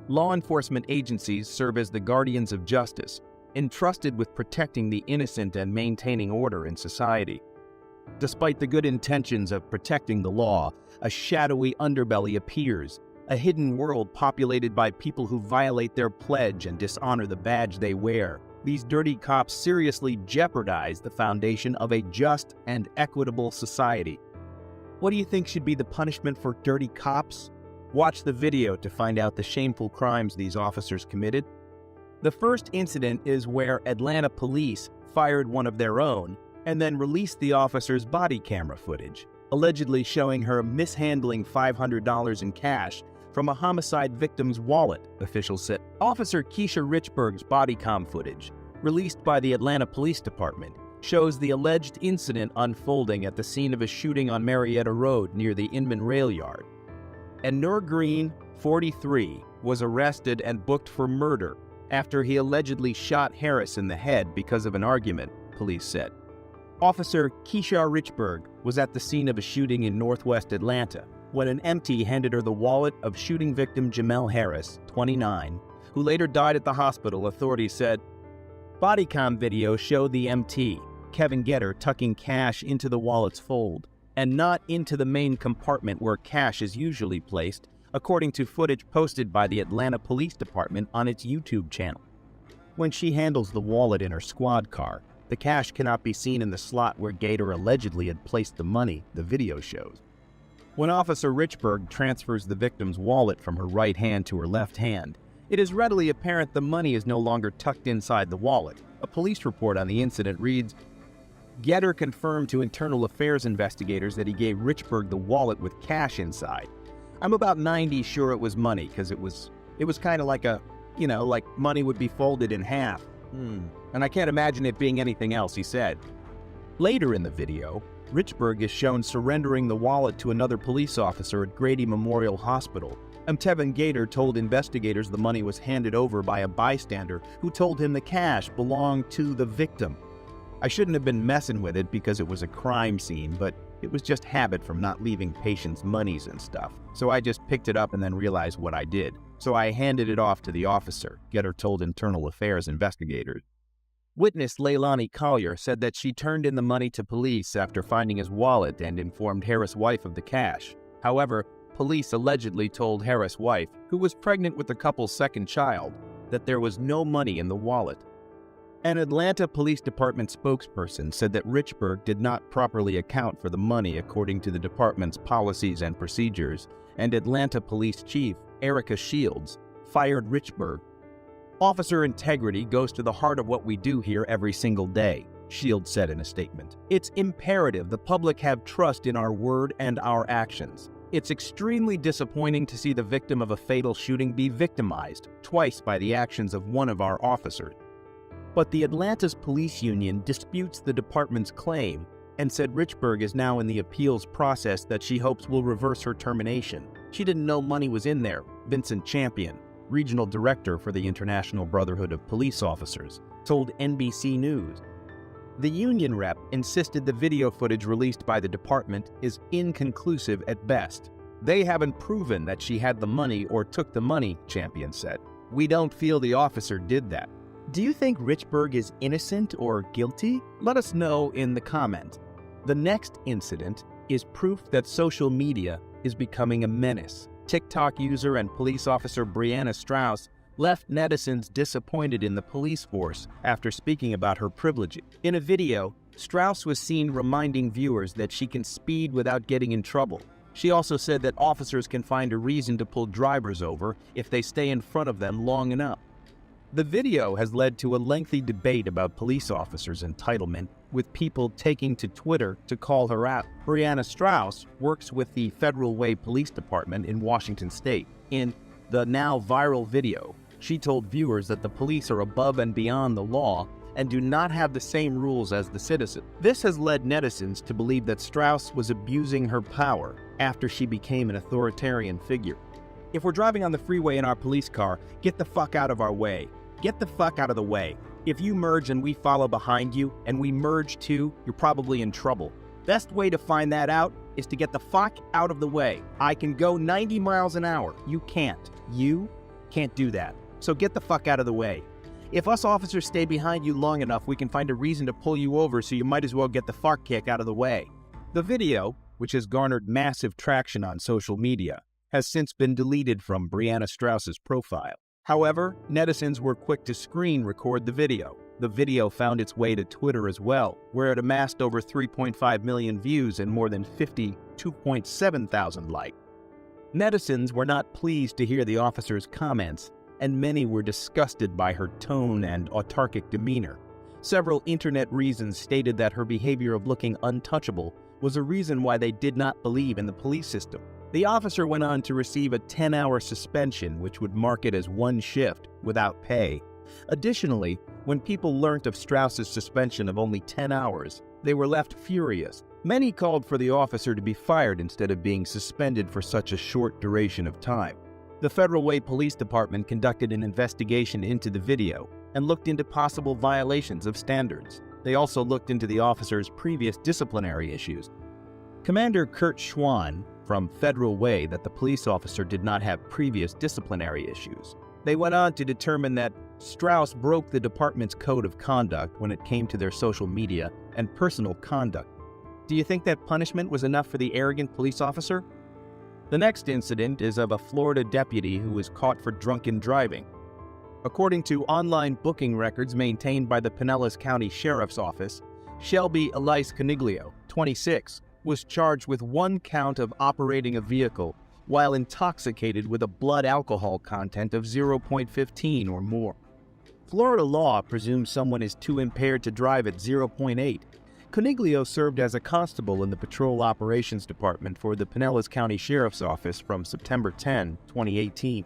Law enforcement agencies serve as the guardians of justice, entrusted with protecting the innocent and maintaining order in society. Despite the good intentions of protecting the law, a shadowy underbelly appears, a hidden world populated by people who violate their pledge and dishonor the badge they wear. These dirty cops seriously jeopardize the foundation of a just and equitable society. What do you think should be the punishment for dirty cops? Watch the video to find out the shameful crimes these officers committed. The first incident is where Atlanta police fired one of their own and then released the officer's body camera footage, allegedly showing her mishandling $500 in cash from a homicide victim's wallet, officials said. Officer Keisha Richburg's body cam footage, released by the Atlanta Police Department, shows the alleged incident unfolding at the scene of a shooting on Marietta Road near the Inman Rail Yard. And Nur Green, 43, was arrested and booked for murder after he allegedly shot Harris in the head because of an argument, police said. Officer Keisha Richburg was at the scene of a shooting in northwest Atlanta when an EMT handed her the wallet of shooting victim Jamel Harris, 29, who later died at the hospital, authorities said. Body cam video showed the EMT, Kevin Getter, tucking cash into the wallet's fold and not into the main compartment where cash is usually placed, according to footage posted by the Atlanta Police Department on its YouTube channel. When she handles the wallet in her squad car, the cash cannot be seen in the slot where Gator allegedly had placed the money, the video shows. When Officer Richburg transfers the victim's wallet from her right hand to her left hand, it is readily apparent the money is no longer tucked inside the wallet. A police report on the incident reads, Getter confirmed to internal affairs investigators that he gave Richburg the wallet with cash inside. I'm about 90 sure it was money, because it was kind of like like money would be folded in half. And I can't imagine it being anything else, he said. Later in the video, Richburg is shown surrendering the wallet to another police officer at Grady Memorial Hospital. Tevin Gator told investigators the money was handed over by a bystander who told him the cash belonged to the victim. I shouldn't have been messing with it because it was a crime scene, but it was just habit from not leaving patients' monies and stuff. So I just picked it up and then realized what I did. So I handed it off to the officer, Getter told internal affairs investigators. Witness Leilani Collier said that she turned in the money to police after finding his wallet and informed Harris' wife of the cash. However, police allegedly told Harris' wife, who was pregnant with the couple's second child, that there was no money in the wallet. An Atlanta Police Department spokesperson said that Richburg did not properly account for the money according to the department's policies and procedures, and Atlanta Police Chief Erica Shields fired Richburg. Officer integrity goes to the heart of what we do here every single day, Shields said in a statement. It's imperative the public have trust in our word and our actions. It's extremely disappointing to see the victim of a fatal shooting be victimized twice by the actions of one of our officers. But the Atlanta's police union disputes the department's claim and said Richburg is now in the appeals process that she hopes will reverse her termination. She didn't know money was in there, Vincent Champion, regional director for the International Brotherhood of Police Officers, told NBC News. The union rep insisted the video footage released by the department is inconclusive at best. They haven't proven that she had the money or took the money, Champion said. We don't feel the officer did that. Do you think Richburg is innocent or guilty? Let us know in the comments. The next incident is proof that social media is becoming a menace. TikTok user and police officer Brianna Strauss left netizens disappointed in the police force after speaking about her privileges. In a video, Strauss was seen reminding viewers that she can speed without getting in trouble. She also said that officers can find a reason to pull drivers over if they stay in front of them long enough. The video has led to a lengthy debate about police officers' entitlement, with people taking to Twitter to call her out. Brianna Strauss works with the Federal Way Police Department in Washington State. In the now viral video, she told viewers that the police are above and beyond the law and do not have the same rules as the citizen. This has led netizens to believe that Strauss was abusing her power after she became an authoritarian figure. If we're driving on the freeway in our police car, get the fuck out of our way. Get the fuck out of the way. If you merge and we follow behind you, and we merge too, you're probably in trouble. Best way to find that out is to get the fuck out of the way. I can go 90 miles an hour. You can't. You Can't do that. So get the fuck out of the way. If us officers stay behind you long enough, we can find a reason to pull you over, so you might as well get the fart kick out of the way. The video, which has garnered massive traction on social media, has since been deleted from Brianna Strauss's profile. However, netizens were quick to screen record the video. The video found its way to Twitter as well, where it amassed over 3.5 million views and more than 52.7 thousand likes. Netizens were not pleased to hear the officer's comments, and many were disgusted by her tone and autarkic demeanor. Several internet reasons stated that her behavior of looking untouchable was a reason why they did not believe in the police system. The officer went on to receive a 10-hour suspension, which would mark it as one shift without pay. Additionally, when people learnt of Strauss's suspension of only 10 hours, they were left furious. Many called for the officer to be fired instead of being suspended for such a short duration of time. The Federal Way Police Department conducted an investigation into the video and looked into possible violations of standards. They also looked into the officer's previous disciplinary issues. Commander Kurt Schwann from Federal Way that the police officer did not have previous disciplinary issues. They went on to determine that Strauss broke the department's code of conduct when it came to their social media and personal conduct. Do you think that punishment was enough for the arrogant police officer? The next incident is of a Florida deputy who was caught for drunken driving. According to online booking records maintained by the Pinellas County Sheriff's Office, Shelby Elise Coniglio, 26, was charged with one count of operating a vehicle while intoxicated with a blood alcohol content of 0.15 or more. Florida law presumes someone is too impaired to drive at 0.8. Coniglio served as a constable in the Patrol Operations Department for the Pinellas County Sheriff's Office from September 10, 2018.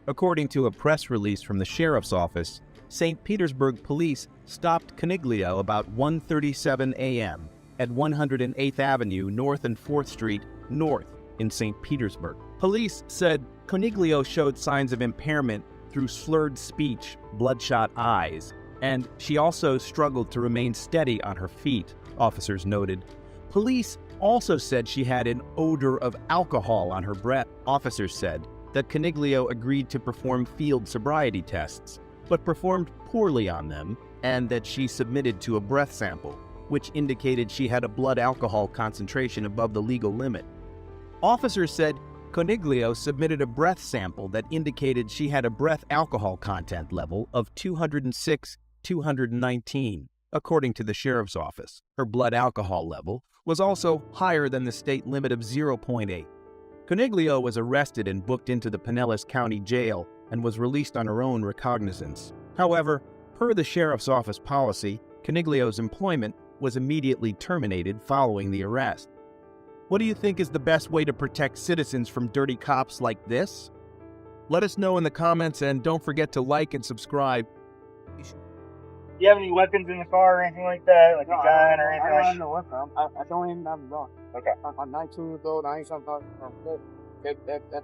According to a press release from the Sheriff's Office, St. Petersburg Police stopped Coniglio about 1:37 a.m. at 108th Avenue North and 4th Street North in St. Petersburg. Police said Coniglio showed signs of impairment through slurred speech, bloodshot eyes, and she also struggled to remain steady on her feet, officers noted. Police also said she had an odor of alcohol on her breath. Officers said that Coniglio agreed to perform field sobriety tests, but performed poorly on them, and that she submitted to a breath sample, which indicated she had a blood alcohol concentration above the legal limit. Officers said Coniglio submitted a breath sample that indicated she had a breath alcohol content level of 206/219, according to the Sheriff's Office. Her blood alcohol level was also higher than the state limit of 0.8. Coniglio was arrested and booked into the Pinellas County Jail and was released on her own recognizance. However, per the Sheriff's Office policy, Coniglio's employment was immediately terminated following the arrest. What do you think is the best way to protect citizens from dirty cops like this? Let us know in the comments, and don't forget to like and subscribe. Do you have any weapons in the car or anything like that? Like a gun or anything? I don't have no weapon. I don't even have a gun. Okay. I'm 19 years old. I ain't something. If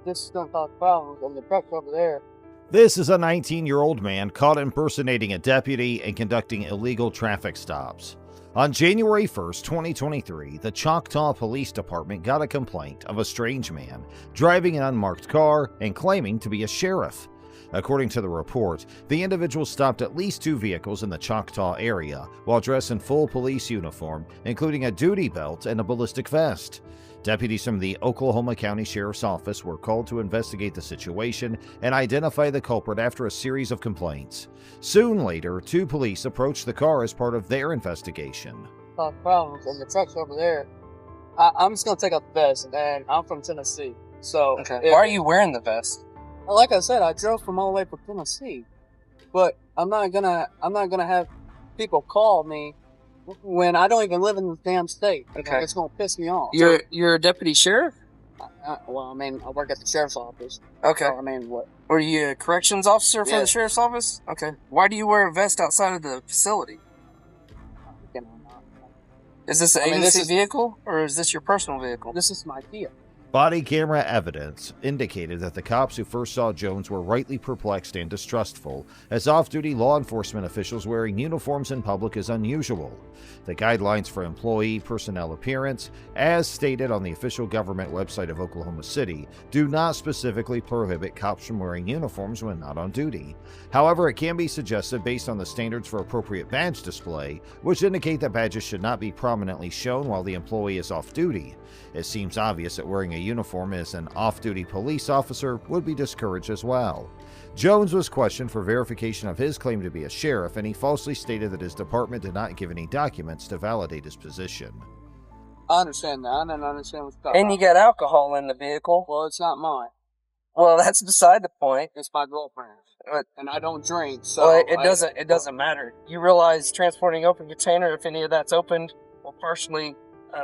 this is going to cause problems, I'm the truck's over there. This is a 19-year-old man caught impersonating a deputy and conducting illegal traffic stops. On January 1st, 2023, the Choctaw Police Department got a complaint of a strange man driving an unmarked car and claiming to be a sheriff. According to the report, the individual stopped at least 2 vehicles in the Choctaw area while dressed in full police uniform, including a duty belt and a ballistic vest. Deputies from the Oklahoma County Sheriff's Office were called to investigate the situation and identify the culprit after a series of complaints. Soon later, 2 police approached the car as part of their investigation. Cause problems, and the truck's over there. I'm just going to take out the vest, and I'm from Tennessee. So, okay. Why are you wearing the vest? Like I said, I drove from all the way from Tennessee, but I'm not gonna have people call me when I don't even live in the damn state. Okay. It's gonna piss me off. You're a deputy sheriff? Well, I mean, I work at the sheriff's office. Okay. So, I mean, what? Were you a corrections officer for Yeah. the sheriff's office? Okay. Why do you wear a vest outside of the facility? You know, Is this an agency vehicle, or is this your personal vehicle? This is my Kia. Body camera evidence indicated that the cops who first saw Jones were rightly perplexed and distrustful, as off-duty law enforcement officials wearing uniforms in public is unusual. The guidelines for employee personnel appearance, as stated on the official government website of Oklahoma City, do not specifically prohibit cops from wearing uniforms when not on duty. However, it can be suggested based on the standards for appropriate badge display, which indicate that badges should not be prominently shown while the employee is off-duty. It seems obvious that wearing a uniform as an off-duty police officer would be discouraged as well. Jones was questioned for verification of his claim to be a sheriff, and he falsely stated that his department did not give any documents to validate his position. I understand that. I don't understand what's going on. And you got alcohol in the vehicle. Well, it's not mine. Well, that's beside the point. It's my girlfriend's. And I don't drink, so... Well, it doesn't matter. You realize transporting open container, if any of that's opened or partially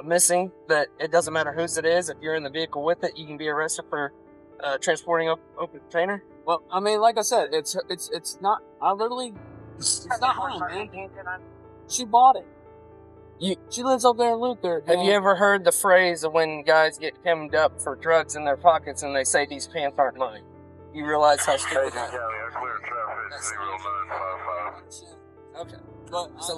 missing, that it doesn't matter whose it is. If you're in the vehicle with it, you can be arrested for transporting open container. Well, I mean, like I said, it's not... I literally... It's not mine, man. She bought it. She lives up there in Luther. Have you ever heard the phrase of when guys get hemmed up for drugs in their pockets and they say these pants aren't mine? You realize how stupid that is. Okay. So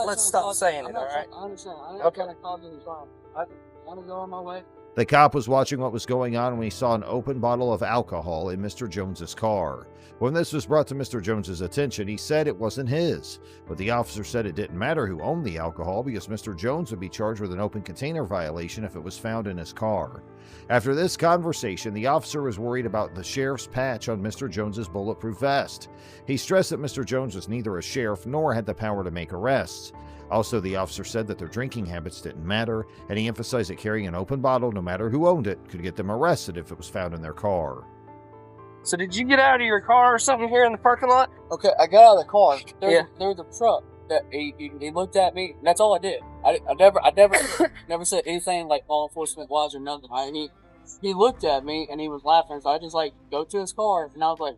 let's stop saying it, all right? I understand. I'm not Okay. trying to cause any harm. I want to go on my way. The cop was watching what was going on when he saw an open bottle of alcohol in Mr. Jones's car. When this was brought to Mr. Jones's attention, he said it wasn't his, but the officer said it didn't matter who owned the alcohol because Mr. Jones would be charged with an open container violation if it was found in his car. After this conversation, the officer was worried about the sheriff's patch on Mr. Jones's bulletproof vest. He stressed that Mr. Jones was neither a sheriff nor had the power to make arrests. Also, the officer said that their drinking habits didn't matter, and he emphasized that carrying an open bottle, no matter who owned it, could get them arrested if it was found in their car. So did you get out of your car or something here in the parking lot? Okay, I got out of the car. Yeah. There was a truck that he looked at me, and that's all I did. I never said anything like law enforcement was or nothing. He looked at me and he was laughing, so I just like go to his car, and I was like,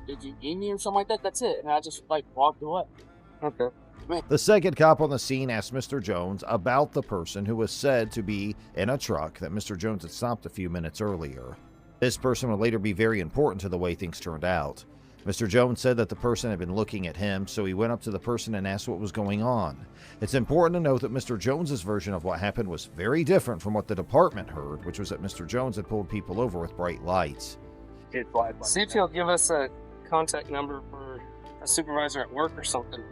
"Did you eat me or something like that?" That's it, and I just like walked away. Okay. The second cop on the scene asked Mr. Jones about the person who was said to be in a truck that Mr. Jones had stopped a few minutes earlier. This person would later be very important to the way things turned out. Mr. Jones said that the person had been looking at him, so he went up to the person and asked what was going on. It's important to note that Mr. Jones's version of what happened was very different from what the department heard, which was that Mr. Jones had pulled people over with bright lights. See if he'll give us a contact number for a supervisor at work or something.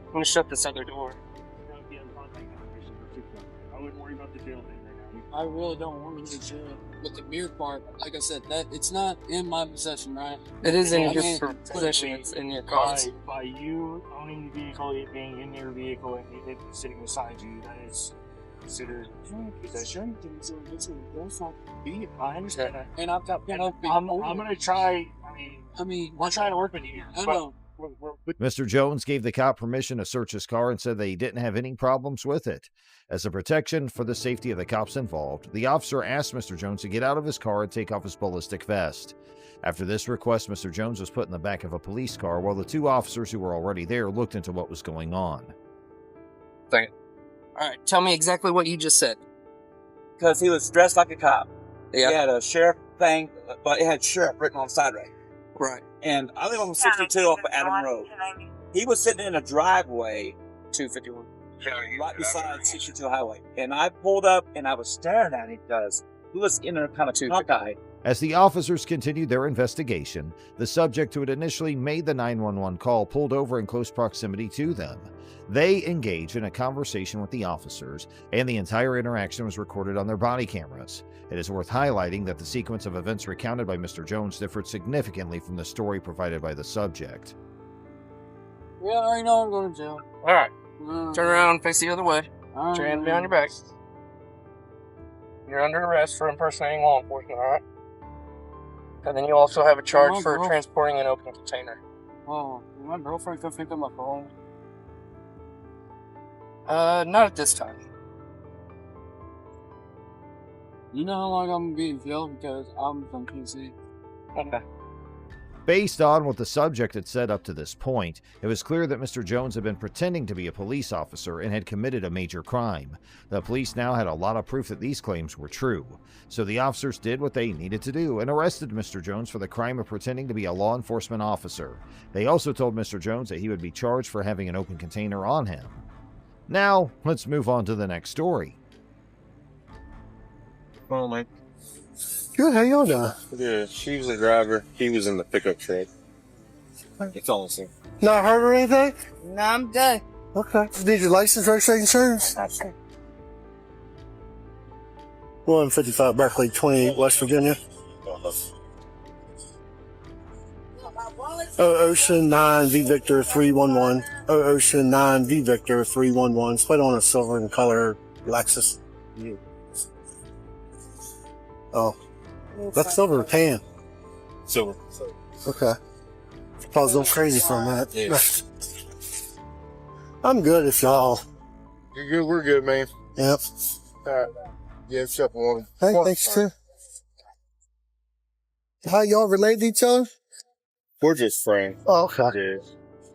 I'm gonna shut this other door. I wouldn't worry about the jail thing right now. I really don't want to go to jail. But the beer part, like I said, that it's not in my possession, right? It is in I your mean, possession. It's in your car. By you owning the vehicle, it being in your vehicle, and it sitting beside you, that is considered possession. I understand that. And I've got I'm gonna try. I mean, we're trying to work with you. I know. Mr. Jones gave the cop permission to search his car and said that he didn't have any problems with it. As a protection for the safety of the cops involved, the officer asked Mr. Jones to get out of his car and take off his ballistic vest. After this request, Mr. Jones was put in the back of a police car while the two officers who were already there looked into what was going on. All right, tell me exactly what you just said. Because he was dressed like a cop. Yeah. He had a sheriff thing, but it had sheriff written on the side right. Right. And I live on 62 off of Adam Road. He was sitting in a driveway 251. right beside 62 Highway. And I pulled up and I was staring at him because he was in there kind of cockeyed. As the officers continued their investigation, the subject who had initially made the 911 call pulled over in close proximity to them. They engaged in a conversation with the officers, and the entire interaction was recorded on their body cameras. It is worth highlighting that the sequence of events recounted by Mr. Jones differed significantly from the story provided by the subject. Yeah, I already know I'm going to jail. All right. Turn around and face the other way. Put your hand behind your back. You're under arrest for impersonating law enforcement, all right? And then you also have a charge for transporting an open container. Oh, my girlfriend could pick up my phone. Not at this time. You know how long I'm gonna be in jail because I'm from PC. Okay. Based on what the subject had said up to this point, it was clear that Mr. Jones had been pretending to be a police officer and had committed a major crime. The police now had a lot of proof that these claims were true. So the officers did what they needed to do and arrested Mr. Jones for the crime of pretending to be a law enforcement officer. They also told Mr. Jones that he would be charged for having an open container on him. Now, let's move on to the next story. Oh, Mike. Good, how y'all doing? Yeah, she was the driver. He was in the pickup truck. It's all the same. Not hurt or anything? No, I'm good. Okay. Need your license, registration, insurance? Gotcha. 155 Berkeley, 28 West Virginia. Ocean 9 V Victor 311. Ocean 9 V Victor 311. Split on a silver in color Lexus. Oh. That's silver or tan? Silver. Okay. I was going crazy for a minute. Yeah. I'm good if y'all. You're good. We're good, man. Yep. All right. Yeah, except for one. Hey, thanks too. How y'all relate to each other? We're just friends. Oh, okay. Yeah.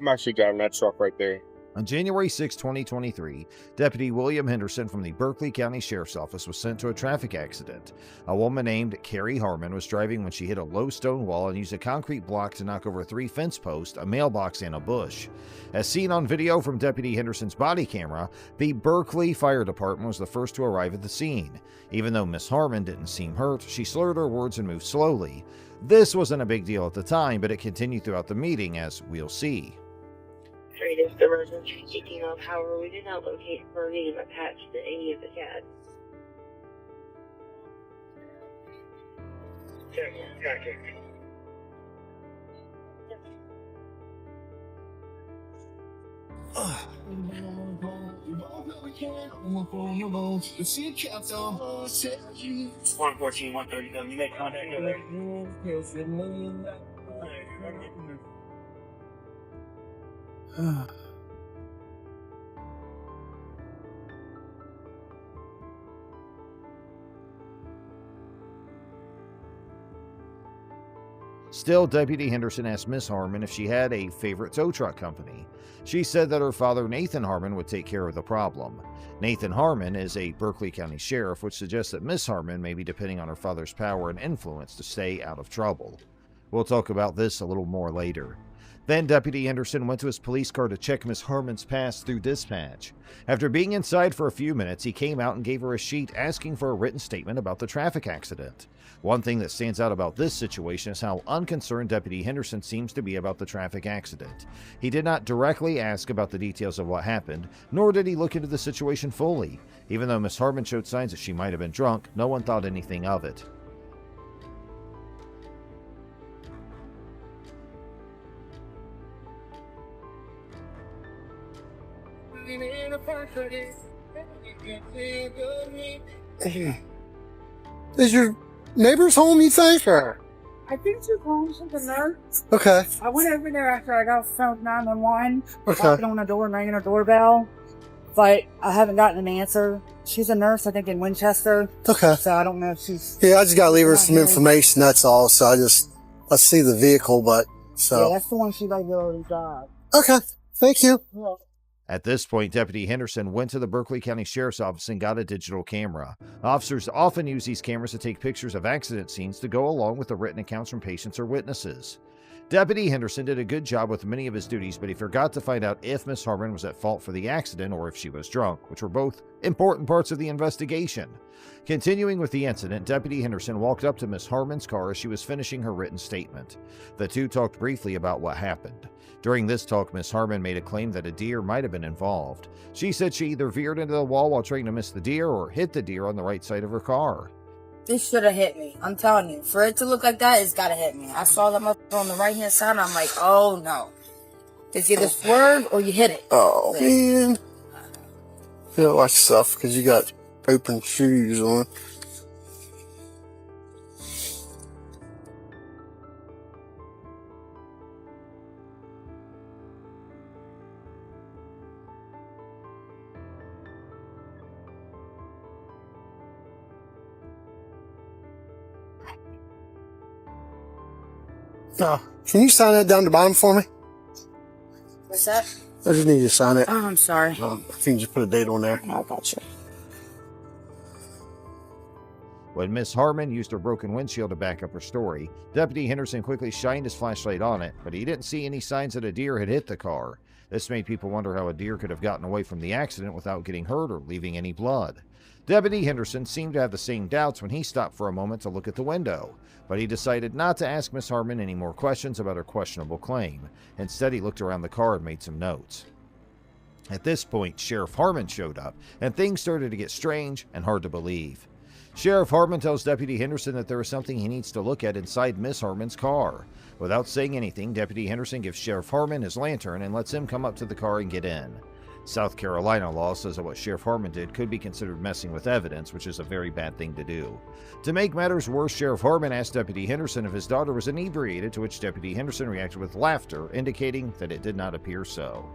I'm actually driving that truck right there. On January 6, 2023, Deputy William Henderson from the Berkeley County Sheriff's Office was sent to a traffic accident. A woman named Carrie Harmon was driving when she hit a low stone wall and used a concrete block to knock over 3 fence posts, a mailbox, and a bush. As seen on video from Deputy Henderson's body camera, the Berkeley Fire Department was the first to arrive at the scene. Even though Miss Harmon didn't seem hurt, she slurred her words and moved slowly. This wasn't a big deal at the time, but it continued throughout the meeting, as we'll see. This is the emergency seeking of. However, we did not locate her name attached to any of the CADs. Gotcha. It's 114, 137. You make contact with her. Still, Deputy Henderson asked Miss Harmon if she had a favorite tow truck company. She said that her father, Nathan Harmon, would take care of the problem. Nathan Harmon is a Berkeley County sheriff, which suggests that Miss Harmon may be depending on her father's power and influence to stay out of trouble. We'll talk about this a little more later. Then Deputy Henderson went to his police car to check Miss Harmon's pass through dispatch. After being inside for a few minutes, he came out and gave her a sheet asking for a written statement about the traffic accident. One thing that stands out about this situation is how unconcerned Deputy Henderson seems to be about the traffic accident. He did not directly ask about the details of what happened, nor did he look into the situation fully. Even though Miss Harmon showed signs that she might have been drunk, no one thought anything of it. Is your neighbor's home, you think? Or? I think she's home, something there. Okay. I went over there after I got phone 911, Okay. knocking on the door, ringing her doorbell, but I haven't gotten an answer. She's a nurse, I think, in Winchester, Okay. so I don't know if she's... Yeah, I just gotta leave her some Not here. information, that's all. So I see the vehicle, but, Yeah, so. that's the one she regularly drives. Okay. Thank you. Yeah. At this point, Deputy Henderson went to the Berkeley County Sheriff's Office and got a digital camera. Officers often use these cameras to take pictures of accident scenes to go along with the written accounts from patients or witnesses. Deputy Henderson did a good job with many of his duties, but he forgot to find out if Miss Harmon was at fault for the accident or if she was drunk, which were both important parts of the investigation. Continuing with the incident, Deputy Henderson walked up to Miss Harmon's car as she was finishing her written statement. The two talked briefly about what happened. During this talk, Miss Harmon made a claim that a deer might have been involved. She said she either veered into the wall while trying to miss the deer or hit the deer on the right side of her car. This should have hit me. I'm telling you. For it to look like that, it's gotta hit me. I saw them up on the right-hand side, and I'm like, oh no. It's either swerve or you hit it. Oh, man. You gotta watch yourself because you got open shoes on. Oh, Can you sign that down the bottom for me? What's that? I just need you to sign it. Oh, I'm sorry. I think you just put a date on there. I got you. When Miss Harmon used her broken windshield to back up her story, Deputy Henderson quickly shined his flashlight on it, but he didn't see any signs that a deer had hit the car. This made people wonder how a deer could have gotten away from the accident without getting hurt or leaving any blood. Deputy Henderson seemed to have the same doubts when he stopped for a moment to look at the window, but he decided not to ask Miss Harmon any more questions about her questionable claim. Instead, he looked around the car and made some notes. At this point, Sheriff Harmon showed up, and things started to get strange and hard to believe. Sheriff Harmon tells Deputy Henderson that there is something he needs to look at inside Miss Harmon's car. Without saying anything, Deputy Henderson gives Sheriff Harmon his lantern and lets him come up to the car and get in. South Carolina law says that what Sheriff Harmon did could be considered messing with evidence, which is a very bad thing to do. To make matters worse, Sheriff Harmon asked Deputy Henderson if his daughter was inebriated, to which Deputy Henderson reacted with laughter, indicating that it did not appear so.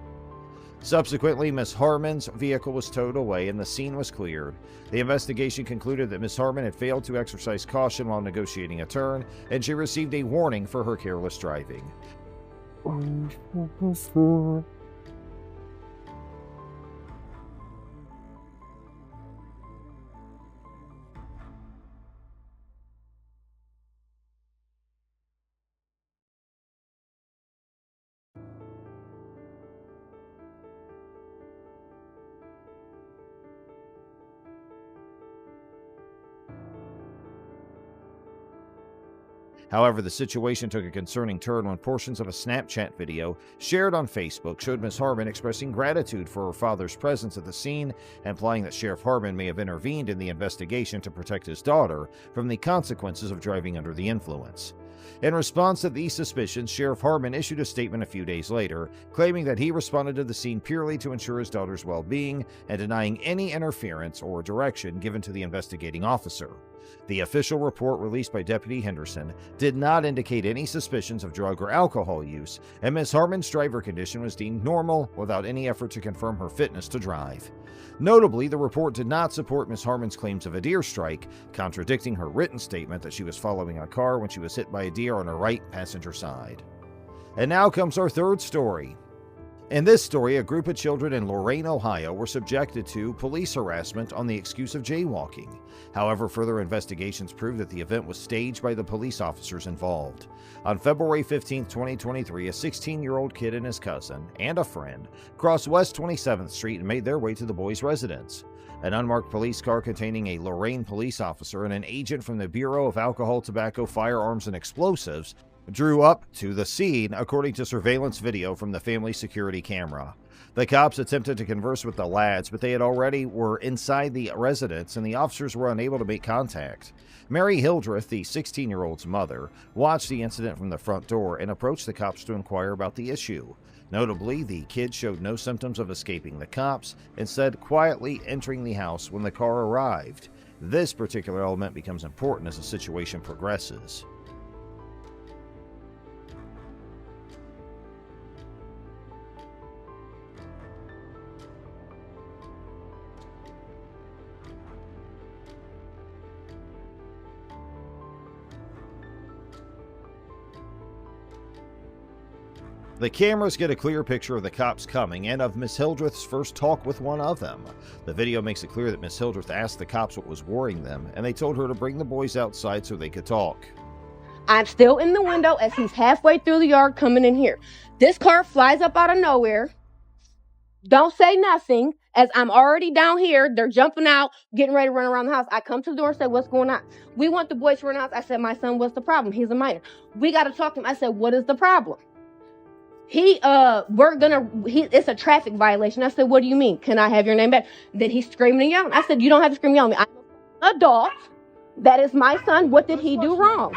Subsequently, Miss Harmon's vehicle was towed away and the scene was cleared. The investigation concluded that Miss Harmon had failed to exercise caution while negotiating a turn, and she received a warning for her careless driving. However, the situation took a concerning turn when portions of a Snapchat video shared on Facebook showed Miss Harmon expressing gratitude for her father's presence at the scene, implying that Sheriff Harmon may have intervened in the investigation to protect his daughter from the consequences of driving under the influence. In response to these suspicions, Sheriff Harmon issued a statement a few days later, claiming that he responded to the scene purely to ensure his daughter's well-being and denying any interference or direction given to the investigating officer. The official report released by Deputy Henderson did not indicate any suspicions of drug or alcohol use, and Ms. Harmon's driver condition was deemed normal without any effort to confirm her fitness to drive. Notably, the report did not support Ms. Harmon's claims of a deer strike, contradicting her written statement that she was following a car when she was hit by a deer on her right passenger side. And now comes our third story. In this story, a group of children in Lorain, Ohio were subjected to police harassment on the excuse of jaywalking. However, further investigations proved that the event was staged by the police officers involved. On February 15, 2023, a 16-year-old kid and his cousin, and a friend, crossed West 27th Street and made their way to the boys' residence. An unmarked police car containing a Lorain police officer and an agent from the Bureau of Alcohol, Tobacco, Firearms, and Explosives drew up to the scene, according to surveillance video from the family security camera. The cops attempted to converse with the lads, but they already were inside the residence and the officers were unable to make contact. Mary Hildreth, the 16-year-old's mother, watched the incident from the front door and approached the cops to inquire about the issue. Notably, the kid showed no symptoms of escaping the cops, instead quietly entering the house when the car arrived. This particular element becomes important as the situation progresses. The cameras get a clear picture of the cops coming and of Miss Hildreth's first talk with one of them. The video makes it clear that Miss Hildreth asked the cops what was worrying them, and they told her to bring the boys outside so they could talk. I'm still in the window as he's halfway through the yard coming in here. This car flies up out of nowhere. Don't say nothing. As I'm already down here, they're jumping out, getting ready to run around the house. I come to the door and say, what's going on? We want the boys to run out. I said, my son, what's the problem? He's a minor. We got to talk to him. I said, what is the problem? It's a traffic violation. I said, what do you mean? Can I have your name back? Then he's screaming and yelling. I said, you don't have to scream and yell at me. I'm an adult. That is my son. What did he do wrong?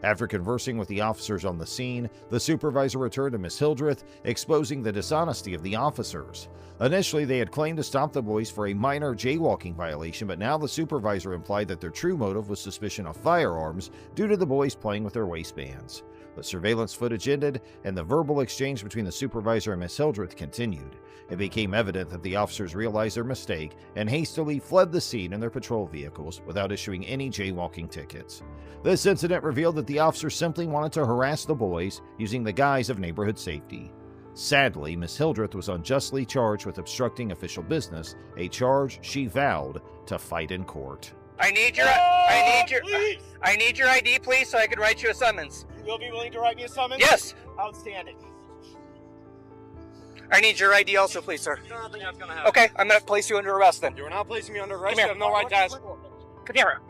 After conversing with the officers on the scene, the supervisor returned to Miss Hildreth, exposing the dishonesty of the officers. Initially, they had claimed to stop the boys for a minor jaywalking violation, but now the supervisor implied that their true motive was suspicion of firearms due to the boys playing with their waistbands. The surveillance footage ended, and the verbal exchange between the supervisor and Miss Hildreth continued. It became evident that the officers realized their mistake and hastily fled the scene in their patrol vehicles without issuing any jaywalking tickets. This incident revealed that the the officer simply wanted to harass the boys using the guise of neighborhood safety. Sadly, Miss Hildreth was unjustly charged with obstructing official business, a charge she vowed to fight in court. I need your ID, please, so I can write you a summons. You'll be willing to write me a summons? Yes. Outstanding. I need your ID also, please, sir. I don't think that's gonna happen. Okay, I'm gonna place you under arrest then. You're not placing me under arrest. Come here. You have no right to ask. Come here.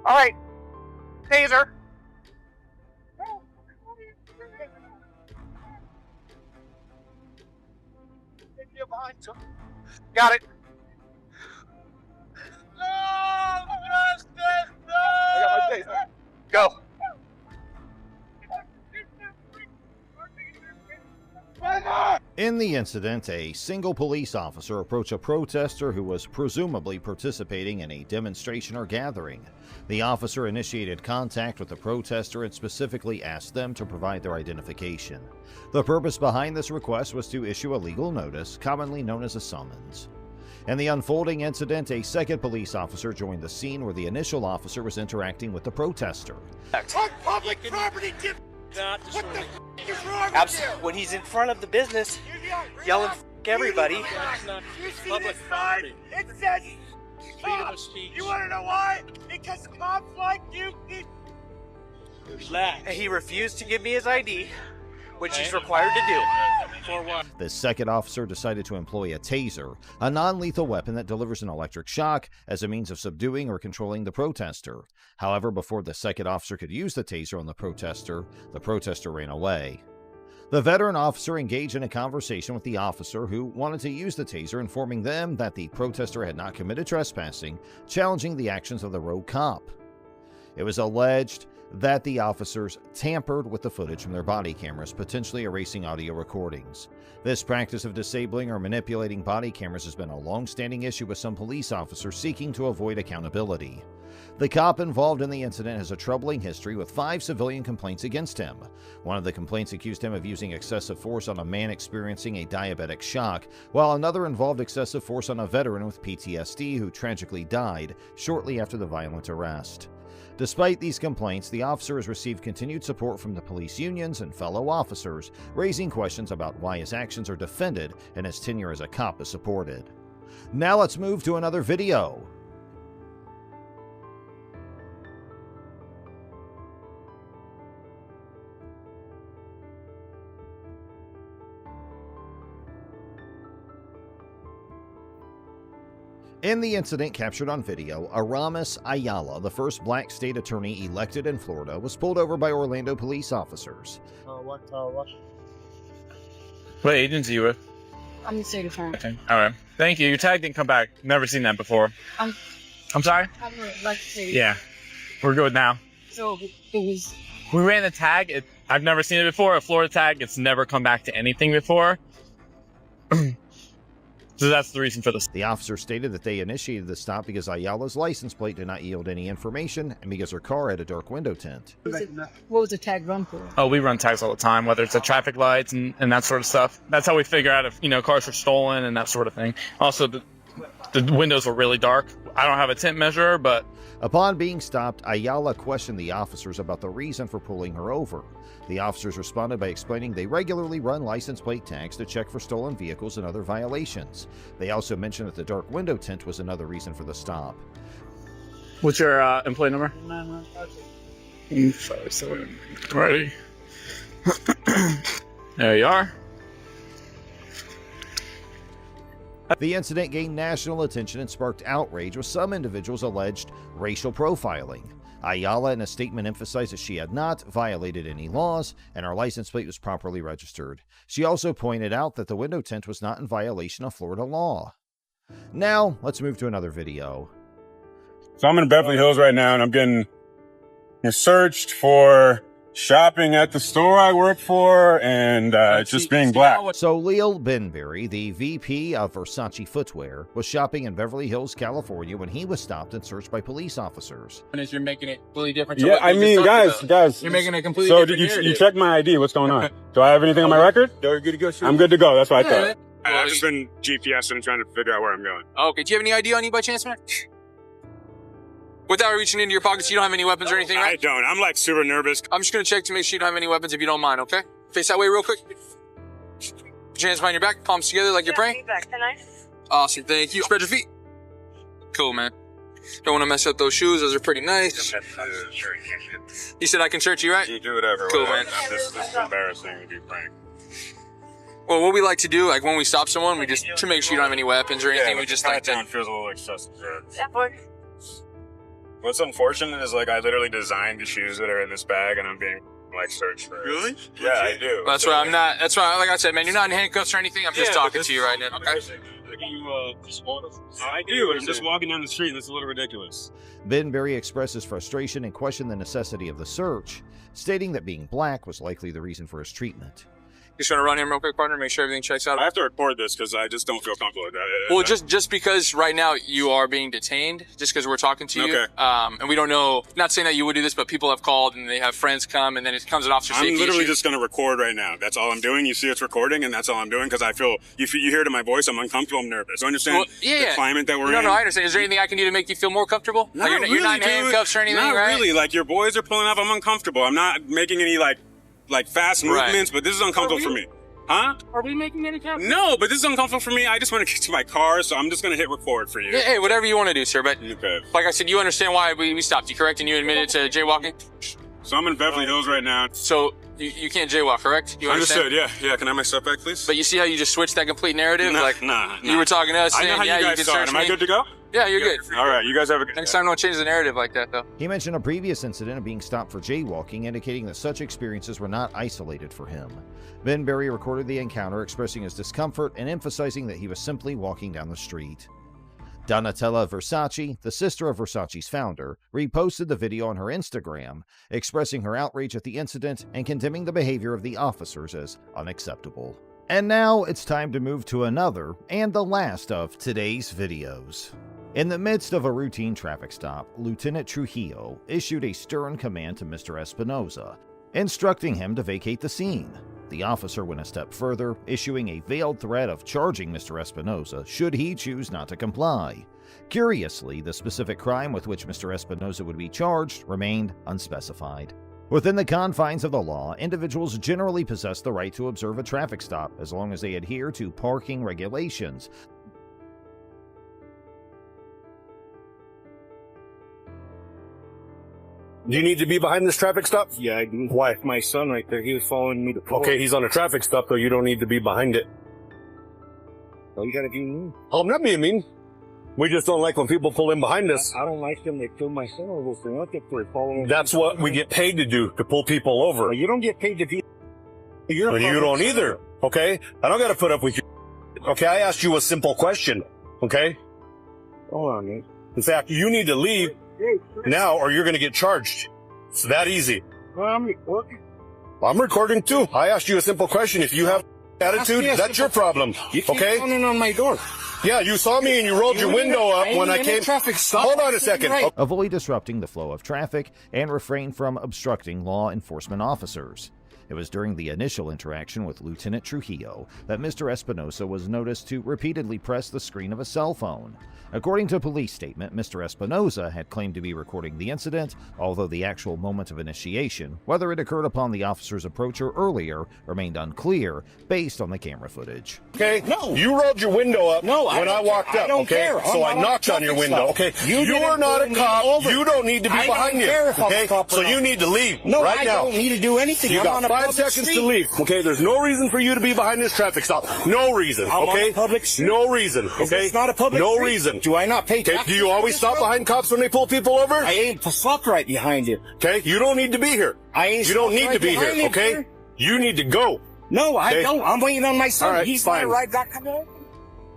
All right. Taser. Got it. No justice, no! I got my taser. Go. In the incident, a single police officer approached a protester who was presumably participating in a demonstration or gathering. The officer initiated contact with the protester and specifically asked them to provide their identification. The purpose behind this request was to issue a legal notice, commonly known as a summons. In the unfolding incident, a second police officer joined the scene where the initial officer was interacting with the protester. On public property, what the f*** is wrong with you? When he's in front of the business, yelling f*** everybody. You see this sign? It says stop. You want to know why? Because cops like you keep... He refused to give me his ID, which he's required to do. For what? The second officer decided to employ a taser, a non-lethal weapon that delivers an electric shock as a means of subduing or controlling the protester. However, before the second officer could use the taser on the protester ran away. The veteran officer engaged in a conversation with the officer who wanted to use the taser, informing them that the protester had not committed trespassing, challenging the actions of the rogue cop. It was alleged that the officers tampered with the footage from their body cameras, potentially erasing audio recordings. This practice of disabling or manipulating body cameras has been a long-standing issue with some police officers seeking to avoid accountability. The cop involved in the incident has a troubling history with 5 civilian complaints against him. One of the complaints accused him of using excessive force on a man experiencing a diabetic shock, while another involved excessive force on a veteran with PTSD who tragically died shortly after the violent arrest. Despite these complaints, the officer has received continued support from the police unions and fellow officers, raising questions about why his actions are defended and his tenure as a cop is supported. Now let's move to another video. In the incident captured on video, Aramis Ayala, the first black state attorney elected in Florida, was pulled over by Orlando police officers. What? What agency you with? I'm the state attorney. Okay. All right. Thank you. Your tag didn't come back. Never seen that before. I'm sorry? I'm like the state. Yeah. We're good now. So it was... We ran the tag. I've never seen it before. A Florida tag. It's never come back to anything before. So that's the reason for this. The officer stated that they initiated the stop because Ayala's license plate did not yield any information and because her car had a dark window tint. What was the tag run for? Oh, we run tags all the time, whether it's at traffic lights and that sort of stuff. That's how we figure out if, cars are stolen and that sort of thing. Also, the windows were really dark. I don't have a tint measurer, but... Upon being stopped, Ayala questioned the officers about the reason for pulling her over. The officers responded by explaining they regularly run license plate tags to check for stolen vehicles and other violations. They also mentioned that the dark window tint was another reason for the stop. What's your employee number? 957. Ready? There you are. The incident gained national attention and sparked outrage, with some individuals alleged racial profiling. Ayala, in a statement, emphasized that she had not violated any laws and her license plate was properly registered. She also pointed out that the window tint was not in violation of Florida law. Now, let's move to another video. So I'm in Beverly Hills right now, and I'm getting searched for shopping at the store I work for and just being black. So Leal Benberry, the VP of Versace Footwear, was shopping in Beverly Hills, California when he was stopped and searched by police officers. You're making it completely different. Yeah, I mean, guys. You're making it completely different. So you checked my ID. What's going on? Do I have anything on my record? No, you're good to go. Sure. I'm good to go. That's what I thought. I've just been GPS and trying to figure out where I'm going. Okay, do you have any ID on you by chance, man? Without reaching into your pockets, you don't have any weapons or anything, right? I don't. I'm like super nervous. I'm just gonna check to make sure you don't have any weapons if you don't mind, okay? Face that way real quick. Put your hands behind your back, palms together like you're praying. Awesome, thank you. Spread your feet. Cool, man. Don't want to mess up those shoes. Those are pretty nice. You said I can search you, right? You do whatever. Cool, man. This is embarrassing to be frank. Well, what we like to do, like when we stop someone, we just, to make sure you don't have any weapons or anything, we just like to... feels a little excessive. What's unfortunate is like I literally designed the shoes that are in this bag and I'm being like searched for. Really? Yeah, I do. That's why I'm not, that's why, like I said, man, you're not in handcuffs or anything. I'm just talking to you right now, okay? I do, and I'm just walking down the street and it's a little ridiculous. Ben Berry expresses frustration and questioned the necessity of the search, stating that being black was likely the reason for his treatment. Just want to run in real quick, partner, make sure everything checks out. I have to record this because I just don't feel comfortable with that. Well, just because right now you are being detained, just because we're talking to you, Okay. And we don't know, not saying that you would do this, but people have called and they have friends come and then it comes an officer safety I'm literally issue. just going to record right now. That's all I'm doing. You see it's recording and that's all I'm doing because I feel, you hear it in my voice, I'm uncomfortable, I'm nervous. You understand Well, yeah. the climate that we're in? No, I understand. Is there anything I can do to make you feel more comfortable? Not Like you're not in really, handcuffs or anything, Not right? really. Like your boys are pulling up, I'm uncomfortable. I'm not making any like fast Right. movements, but this is uncomfortable for me. Huh? Are we making any cap? No, but this is uncomfortable for me. I just want to get to my car, so I'm just going to hit record for you. Yeah, hey, whatever you want to do, sir. But Okay. like I said, you understand why we stopped you, correct? And you admitted to jaywalking? So I'm in Beverly Hills right now. So you can't jaywalk, correct? You Understood, understand? yeah. Can I have my stuff back, please? But you see how you just switched that complete narrative? Nah. You were talking to us I know saying, how yeah, you you guys can saw it. search Am me. I good to go? Yeah, you're good. All right, you guys have a good Next time, don't change the narrative like that, though. He mentioned a previous incident of being stopped for jaywalking, indicating that such experiences were not isolated for him. Ben Berry recorded the encounter, expressing his discomfort and emphasizing that he was simply walking down the street. Donatella Versace, the sister of Versace's founder, reposted the video on her Instagram, expressing her outrage at the incident and condemning the behavior of the officers as unacceptable. And now it's time to move to another and the last of today's videos. In the midst of a routine traffic stop, Lieutenant Trujillo issued a stern command to Mr. Espinosa, instructing him to vacate the scene. The officer went a step further, issuing a veiled threat of charging Mr. Espinosa should he choose not to comply. Curiously, the specific crime with which Mr. Espinosa would be charged remained unspecified. Within the confines of the law, individuals generally possess the right to observe a traffic stop as long as they adhere to parking regulations. Do you need to be behind this traffic stop? Yeah, I do. Why? My son right there, he was following me to pull. Okay, he's on a traffic stop, though. You don't need to be behind it. Oh, you gotta be mean. Oh, I'm not being mean. We just don't like when people pull in behind us. I don't like them. They killed my son over there. What for following? That's what we get paid to do, to pull people over. You don't get paid to be. You're But you don't either, okay? I don't gotta put up with you. Okay, I asked you a simple question, okay? Hold on, man. In fact, you need to leave now or you're gonna get charged. It's that easy. Well, I'm recording. I'm recording too. I asked you a simple question. If you have attitude, that's your problem, You keep okay? pounding on my door. Yeah, you saw me and you rolled your window up when I came. Hold on a second. Avoid disrupting the flow of traffic and refrain from obstructing law enforcement officers. It was during the initial interaction with Lieutenant Trujillo that Mr. Espinosa was noticed to repeatedly press the screen of a cell phone. According to a police statement, Mr. Espinosa had claimed to be recording the incident, although the actual moment of initiation, whether it occurred upon the officer's approach or earlier, remained unclear based on the camera footage. Okay? No. You rolled your window up when I walked up, okay? So I knocked on your window, okay? You are not a cop. You don't need to be behind me, okay? So you need to leave right now. I don't need to do anything. You I'm got on a 5 public seconds street. to leave, okay? There's no reason for you to be behind this traffic stop. No reason, I'm okay? on a public street. No reason, okay? It's not a public No street. reason. Do I not pay Okay, taxes do you for always this stop road? behind cops when they pull people over? I ain't stopped right behind you. Okay, you don't need to be here. I ain't You don't stopped need right to be behind here, you, okay? sir. You need to go. No, I Okay? don't. I'm waiting on my son. All right, He's fine. gonna ride back home.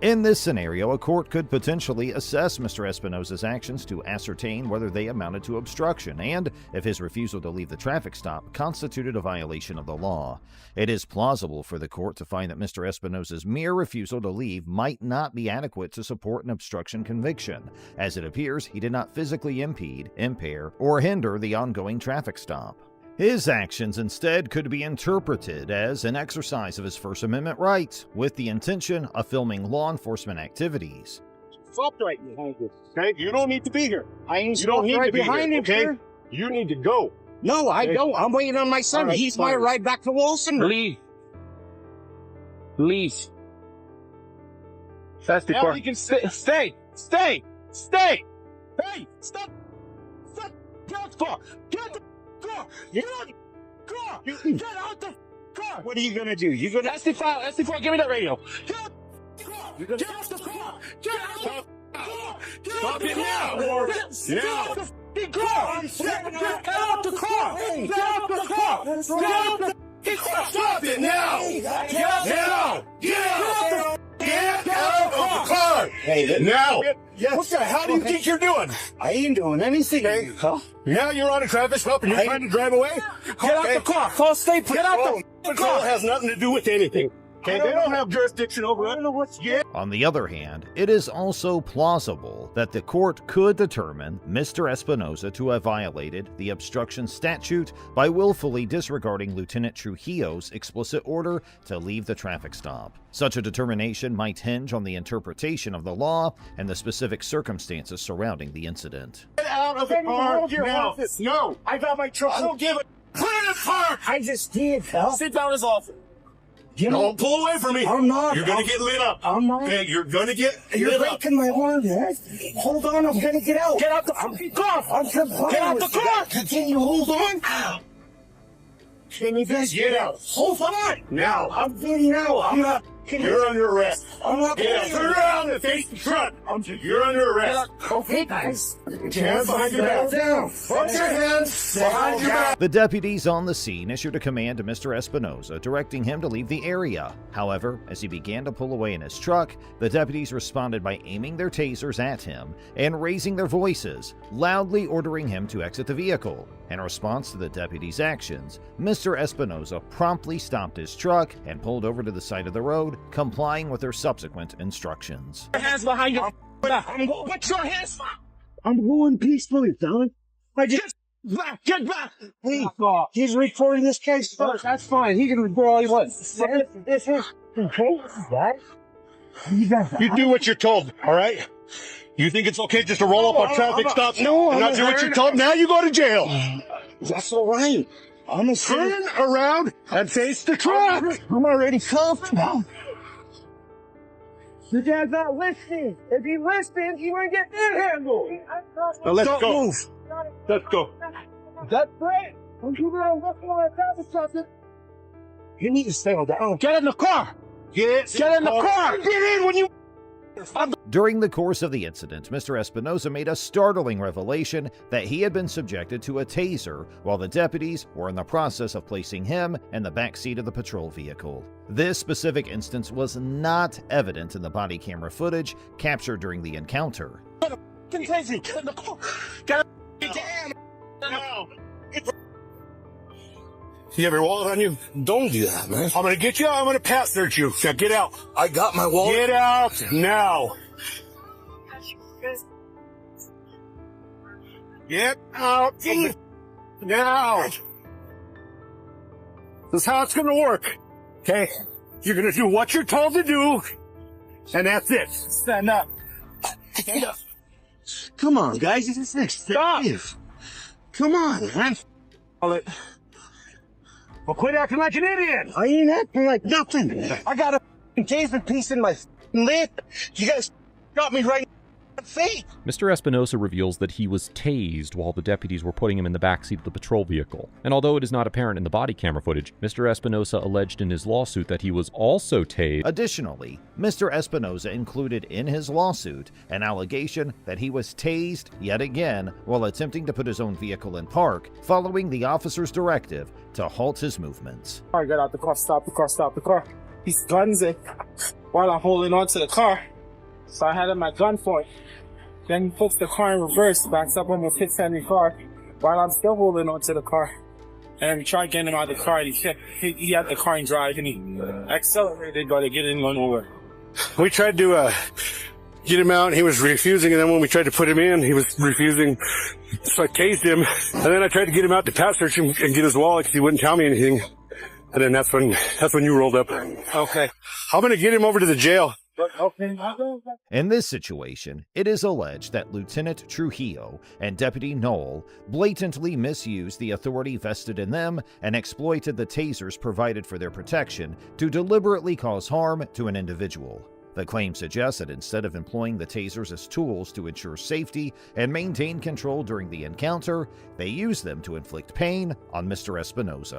In this scenario, a court could potentially assess Mr. Espinosa's actions to ascertain whether they amounted to obstruction and if his refusal to leave the traffic stop constituted a violation of the law. It is plausible for the court to find that Mr. Espinosa's mere refusal to leave might not be adequate to support an obstruction conviction, as it appears he did not physically impede, impair, or hinder the ongoing traffic stop. His actions instead could be interpreted as an exercise of his First Amendment rights, with the intention of filming law enforcement activities. Stop right behind you. Okay? You don't need to be here. I ain't You don't need right to be behind here, him, okay? sir. You need to go. No, I Okay? don't. I'm waiting on my son. All right, He's my fine. ride back to Wilson. Leave. Leave. That's the Now car. you can stay. Stay. Stay. Stay. Hey, stop. Stop. Get out the car. Get out the car. Get out the car. Get out the car. What are you gonna do? You gonna SD4, give me that radio. Get out the car. Get out the car. Get out the car. Stop it now. Now. Get out the car. Get out the car. Get out the car. Get out the car. Stop it now. Get out now. Get out. Get out of the car. Hey, Now. yes. What the hell do you think you're doing? I ain't doing anything. Okay. Huh? Yeah, you're on a traffic stop and you're trying to drive away? Get out the car. Call state Get out patrol. the car. Has nothing to do with anything. Okay, they don't have jurisdiction over it. I don't know what's On the other hand, it is also plausible that the court could determine Mr. Espinosa to have violated the obstruction statute by willfully disregarding Lieutenant Trujillo's explicit order to leave the traffic stop. Such a determination might hinge on the interpretation of the law and the specific circumstances surrounding the incident. Get out of the car now. No. I got my truck. I don't give it. Clear the park. I just did, pal. Sit down as often. Don't pull away from me. I'm not. You're going to get lit up. I'm not. Okay, you're going to get You're lit up. breaking my arm, man. Hold on, I'm gonna get out. Get out the car. I'm complying. Get out the with you. car. Can you hold on? Can you guys Get out. Hold on. Now. I'm getting out. I'm not. You're under arrest. I'm not. Get out. Turn around and face the front. You're under arrest. Okay, guys. Hands behind your back. Down. Put your hands behind your back. The deputies on the scene issued a command to Mr. Espinosa directing him to leave the area. However, as he began to pull away in his truck, the deputies responded by aiming their tasers at him and raising their voices, loudly ordering him to exit the vehicle. In response to the deputies' actions, Mr. Espinosa promptly stopped his truck and pulled over to the side of the road, complying with their subsequent instructions. Hands behind your back. What's your hands? I'm going peacefully, fella. I just. Get back. Hey, he's recording this case first. That's fine. He can record all he wants. This is okay, guys. You do what you're told, all right? You think it's okay just to roll up on traffic stop? No, and not do what you're told? Now you go to jail. That's all right. I'm a Turn around and face the truck. I'm already cuffed now. The guy's not listening. If he listens, he won't get manhandled. Now let's Don't go. move. Let's go. That's great. I'm keeping on looking on traffic something. You need to settle down. Get in the car. Get in the car. Get in when you. During the course of the incident, Mr. Espinosa made a startling revelation that he had been subjected to a taser while the deputies were in the process of placing him in the back seat of the patrol vehicle. This specific instance was not evident in the body camera footage captured during the encounter. Get in the car. Get in. Now. You have your wallet on you? Don't do that, man. I'm gonna get you. I'm gonna pass search you. Now get out. I got my wallet. Get out now. Get out now. This is how it's gonna work. Okay? You're gonna do what you're told to do, and that's it. Stand up. Stand up. Come on, guys. This is expensive. Come on, man. Well, quit acting like an idiot. I ain't acting like nothing. I got a taser piece in my lip. You guys got me right in the face. Mr. Espinosa reveals that he was tased while the deputies were putting him in the backseat of the patrol vehicle. And although it is not apparent in the body camera footage, Mr. Espinosa alleged in his lawsuit that he was also tased. Additionally, Mr. Espinosa included in his lawsuit an allegation that he was tased yet again while attempting to put his own vehicle in park, following the officer's directive to halt his movements. I got out the car, stop the car. He guns it while I'm holding on to the car. So I had my gun point. Then he puts the car in reverse, backs up almost hits Henry's car while I'm still holding on to the car. And tried getting him out of the car. He had the car in drive and he accelerated, but it didn't go nowhere. We tried to get him out, and he was refusing, and then when we tried to put him in, he was refusing. So I tased him, and then I tried to get him out to pat search him and get his wallet because he wouldn't tell me anything. And then that's when you rolled up. Okay. I'm gonna get him over to the jail. In this situation, it is alleged that Lieutenant Trujillo and Deputy Knoll blatantly misused the authority vested in them and exploited the tasers provided for their protection to deliberately cause harm to an individual. The claim suggests that instead of employing the tasers as tools to ensure safety and maintain control during the encounter, they used them to inflict pain on Mr. Espinosa.